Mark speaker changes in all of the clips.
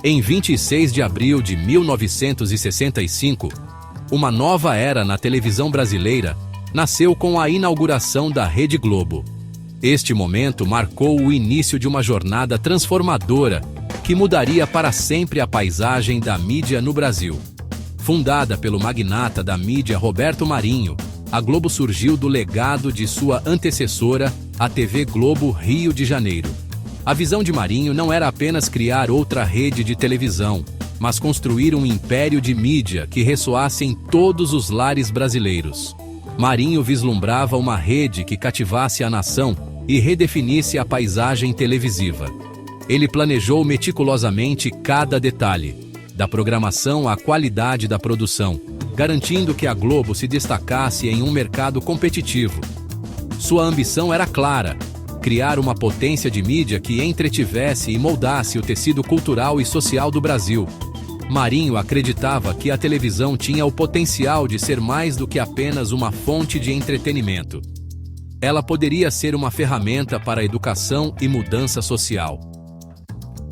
Speaker 1: Em 26 de abril de 1965, uma nova era na televisão brasileira nasceu com a inauguração da Rede Globo. Este momento marcou o início de uma jornada transformadora que mudaria para sempre a paisagem da mídia no Brasil. Fundada pelo magnata da mídia Roberto Marinho, a Globo surgiu do legado de sua antecessora, a TV Globo Rio de Janeiro. A visão de Marinho não era apenas criar outra rede de televisão, mas construir um império de mídia que ressoasse em todos os lares brasileiros. Marinho vislumbrava uma rede que cativasse a nação e redefinisse a paisagem televisiva. Ele planejou meticulosamente cada detalhe, da programação à qualidade da produção, garantindo que a Globo se destacasse em um mercado competitivo. Sua ambição era clara: criar uma potência de mídia que entretivesse e moldasse o tecido cultural e social do Brasil. Marinho acreditava que a televisão tinha o potencial de ser mais do que apenas uma fonte de entretenimento. Ela poderia ser uma ferramenta para a educação e mudança social.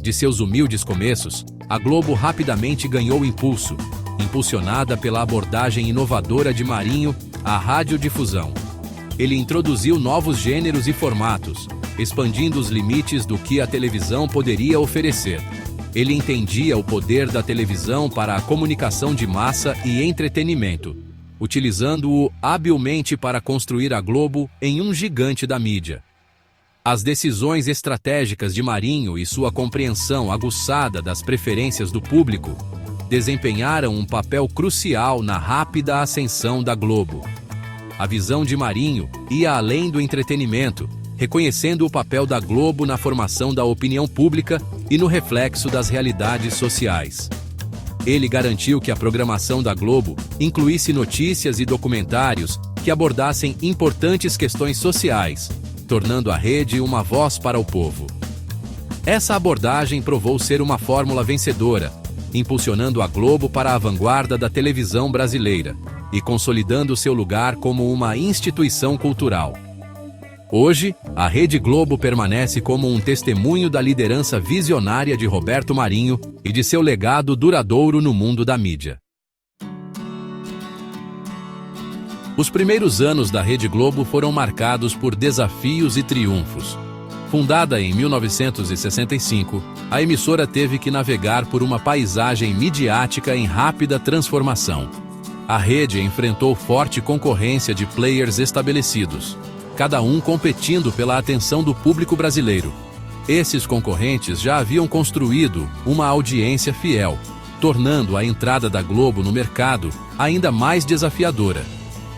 Speaker 1: De seus humildes começos, a Globo rapidamente ganhou impulso, impulsionada pela abordagem inovadora de Marinho, a radiodifusão. Ele introduziu novos gêneros e formatos, expandindo os limites do que a televisão poderia oferecer. Ele entendia o poder da televisão para a comunicação de massa e entretenimento, utilizando-o habilmente para construir a Globo em um gigante da mídia. As decisões estratégicas de Marinho e sua compreensão aguçada das preferências do público desempenharam um papel crucial na rápida ascensão da Globo. A visão de Marinho ia além do entretenimento, reconhecendo o papel da Globo na formação da opinião pública e no reflexo das realidades sociais. Ele garantiu que a programação da Globo incluísse notícias e documentários que abordassem importantes questões sociais, tornando a rede uma voz para o povo. Essa abordagem provou ser uma fórmula vencedora, impulsionando a Globo para a vanguarda da televisão brasileira e consolidando seu lugar como uma instituição cultural. Hoje, a Rede Globo permanece como um testemunho da liderança visionária de Roberto Marinho e de seu legado duradouro no mundo da mídia. Os primeiros anos da Rede Globo foram marcados por desafios e triunfos. Fundada em 1965, a emissora teve que navegar por uma paisagem midiática em rápida transformação. A rede enfrentou forte concorrência de players estabelecidos, cada um competindo pela atenção do público brasileiro. Esses concorrentes já haviam construído uma audiência fiel, tornando a entrada da Globo no mercado ainda mais desafiadora.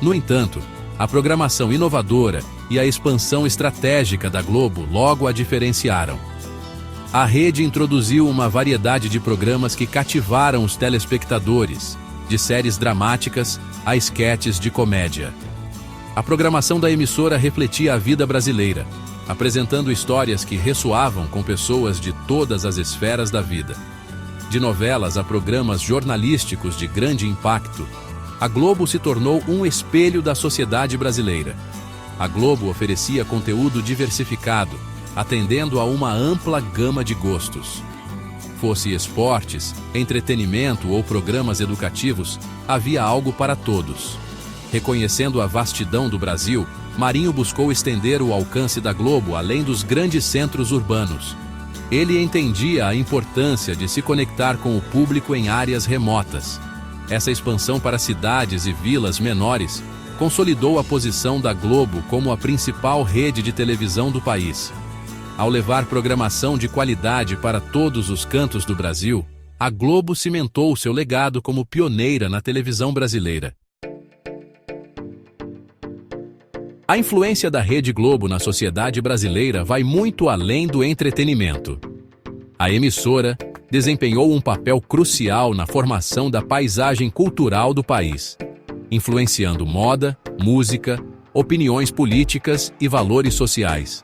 Speaker 1: No entanto, a programação inovadora e a expansão estratégica da Globo logo a diferenciaram. A rede introduziu uma variedade de programas que cativaram os telespectadores, de séries dramáticas a esquetes de comédia. A programação da emissora refletia a vida brasileira, apresentando histórias que ressoavam com pessoas de todas as esferas da vida. De novelas a programas jornalísticos de grande impacto, a Globo se tornou um espelho da sociedade brasileira. A Globo oferecia conteúdo diversificado, atendendo a uma ampla gama de gostos. Fosse esportes, entretenimento ou programas educativos, havia algo para todos. Reconhecendo a vastidão do Brasil, Marinho buscou estender o alcance da Globo além dos grandes centros urbanos. Ele entendia a importância de se conectar com o público em áreas remotas. Essa expansão para cidades e vilas menores consolidou a posição da Globo como a principal rede de televisão do país. Ao levar programação de qualidade para todos os cantos do Brasil, a Globo cimentou seu legado como pioneira na televisão brasileira. A influência da Rede Globo na sociedade brasileira vai muito além do entretenimento. A emissora desempenhou um papel crucial na formação da paisagem cultural do país, influenciando moda, música, opiniões políticas e valores sociais.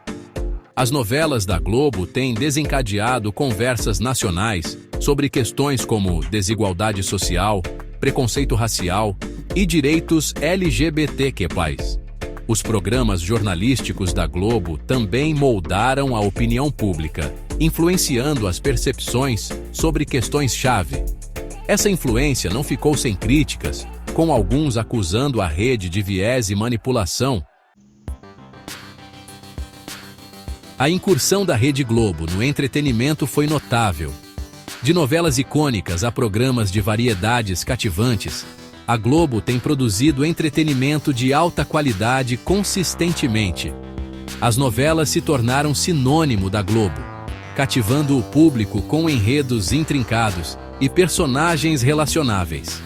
Speaker 1: As novelas da Globo têm desencadeado conversas nacionais sobre questões como desigualdade social, preconceito racial e direitos LGBTQ+. Os programas jornalísticos da Globo também moldaram a opinião pública, influenciando as percepções sobre questões-chave. Essa influência não ficou sem críticas, com alguns acusando a rede de viés e manipulação. A incursão da Rede Globo no entretenimento foi notável. De novelas icônicas a programas de variedades cativantes, a Globo tem produzido entretenimento de alta qualidade consistentemente. As novelas se tornaram sinônimo da Globo, cativando o público com enredos intrincados e personagens relacionáveis.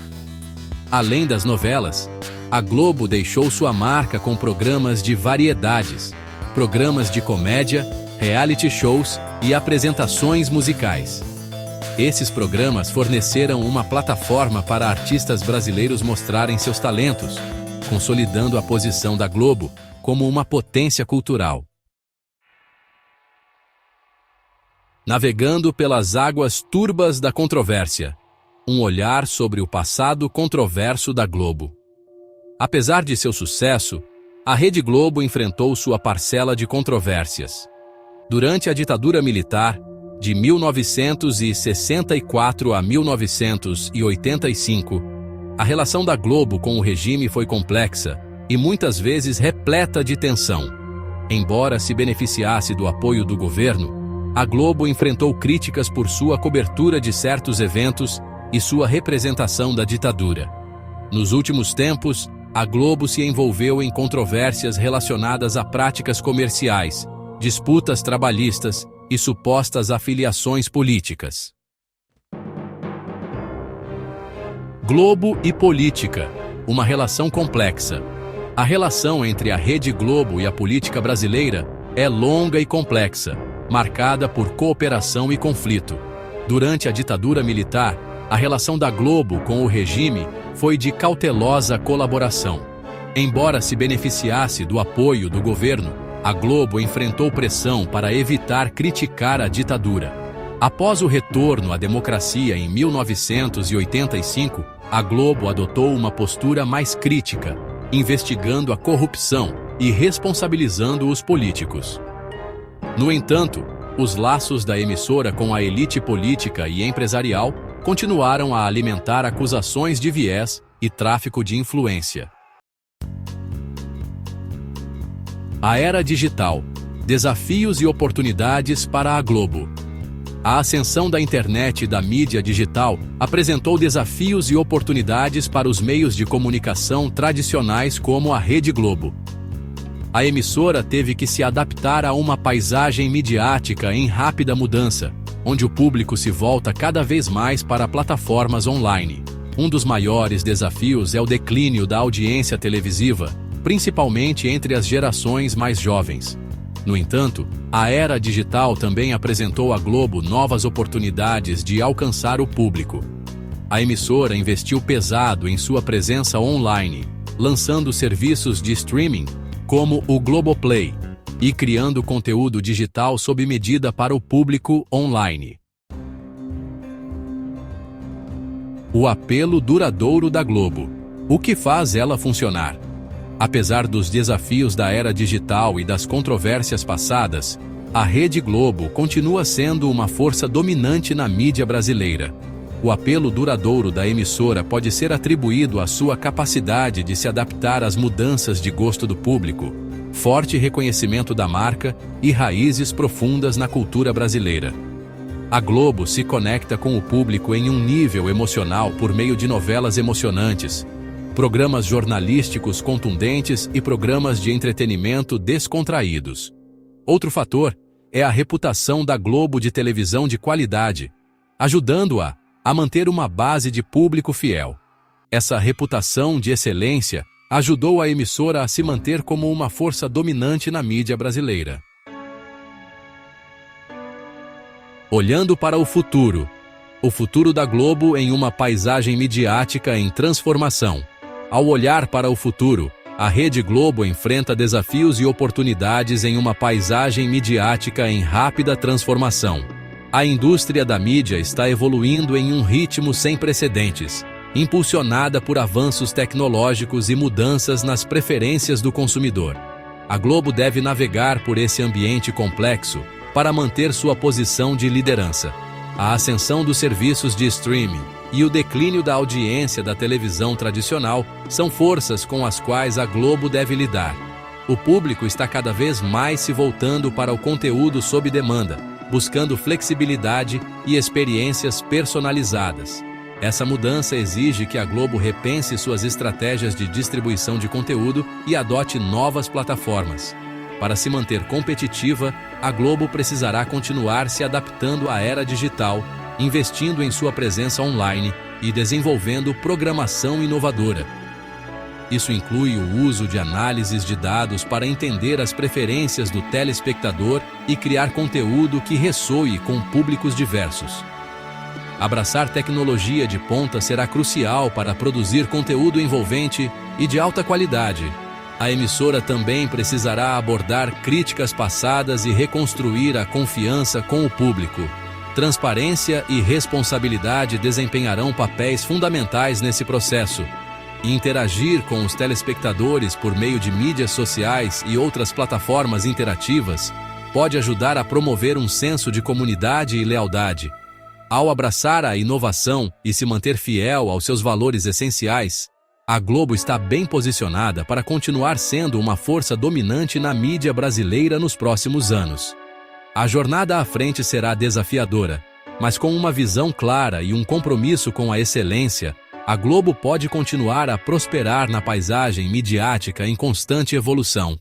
Speaker 1: Além das novelas, a Globo deixou sua marca com programas de variedades, programas de comédia, reality shows e apresentações musicais. Esses programas forneceram uma plataforma para artistas brasileiros mostrarem seus talentos, consolidando a posição da Globo como uma potência cultural. Navegando pelas águas turbas da controvérsia. Um olhar sobre o passado controverso da Globo. Apesar de seu sucesso, a Rede Globo enfrentou sua parcela de controvérsias. Durante a ditadura militar, de 1964 a 1985, a relação da Globo com o regime foi complexa e muitas vezes repleta de tensão. Embora se beneficiasse do apoio do governo, a Globo enfrentou críticas por sua cobertura de certos eventos e sua representação da ditadura. Nos últimos tempos, a Globo se envolveu em controvérsias relacionadas a práticas comerciais, disputas trabalhistas e supostas afiliações políticas. Globo e política, uma relação complexa. A relação entre a Rede Globo e a política brasileira é longa e complexa, marcada por cooperação e conflito. Durante a ditadura militar, a relação da Globo com o regime foi de cautelosa colaboração. Embora se beneficiasse do apoio do governo, a Globo enfrentou pressão para evitar criticar a ditadura. Após o retorno à democracia em 1985, a Globo adotou uma postura mais crítica, investigando a corrupção e responsabilizando os políticos. No entanto, os laços da emissora com a elite política e empresarial continuaram a alimentar acusações de viés e tráfico de influência. A era digital. Desafios e oportunidades para a Globo. A ascensão da internet e da mídia digital apresentou desafios e oportunidades para os meios de comunicação tradicionais como a Rede Globo. A emissora teve que se adaptar a uma paisagem midiática em rápida mudança, onde o público se volta cada vez mais para plataformas online. Um dos maiores desafios é o declínio da audiência televisiva, principalmente entre as gerações mais jovens. No entanto, a era digital também apresentou à Globo novas oportunidades de alcançar o público. A emissora investiu pesado em sua presença online, lançando serviços de streaming, como o Globoplay, e criando conteúdo digital sob medida para o público online. O apelo duradouro da Globo. O que faz ela funcionar? Apesar dos desafios da era digital e das controvérsias passadas, a Rede Globo continua sendo uma força dominante na mídia brasileira. O apelo duradouro da emissora pode ser atribuído à sua capacidade de se adaptar às mudanças de gosto do público, forte reconhecimento da marca e raízes profundas na cultura brasileira. A Globo se conecta com o público em um nível emocional por meio de novelas emocionantes, programas jornalísticos contundentes e programas de entretenimento descontraídos. Outro fator é a reputação da Globo de televisão de qualidade, ajudando-a a manter uma base de público fiel. Essa reputação de excelência ajudou a emissora a se manter como uma força dominante na mídia brasileira. Olhando para o futuro da Globo em uma paisagem midiática em transformação. Ao olhar para o futuro, a Rede Globo enfrenta desafios e oportunidades em uma paisagem midiática em rápida transformação. A indústria da mídia está evoluindo em um ritmo sem precedentes, impulsionada por avanços tecnológicos e mudanças nas preferências do consumidor. A Globo deve navegar por esse ambiente complexo para manter sua posição de liderança. A ascensão dos serviços de streaming e o declínio da audiência da televisão tradicional são forças com as quais a Globo deve lidar. O público está cada vez mais se voltando para o conteúdo sob demanda, buscando flexibilidade e experiências personalizadas. Essa mudança exige que a Globo repense suas estratégias de distribuição de conteúdo e adote novas plataformas. Para se manter competitiva, a Globo precisará continuar se adaptando à era digital, investindo em sua presença online e desenvolvendo programação inovadora. Isso inclui o uso de análises de dados para entender as preferências do telespectador e criar conteúdo que ressoe com públicos diversos. Abraçar tecnologia de ponta será crucial para produzir conteúdo envolvente e de alta qualidade. A emissora também precisará abordar críticas passadas e reconstruir a confiança com o público. Transparência e responsabilidade desempenharão papéis fundamentais nesse processo. Interagir com os telespectadores por meio de mídias sociais e outras plataformas interativas pode ajudar a promover um senso de comunidade e lealdade. Ao abraçar a inovação e se manter fiel aos seus valores essenciais, a Globo está bem posicionada para continuar sendo uma força dominante na mídia brasileira nos próximos anos. A jornada à frente será desafiadora, mas com uma visão clara e um compromisso com a excelência, a Globo pode continuar a prosperar na paisagem midiática em constante evolução.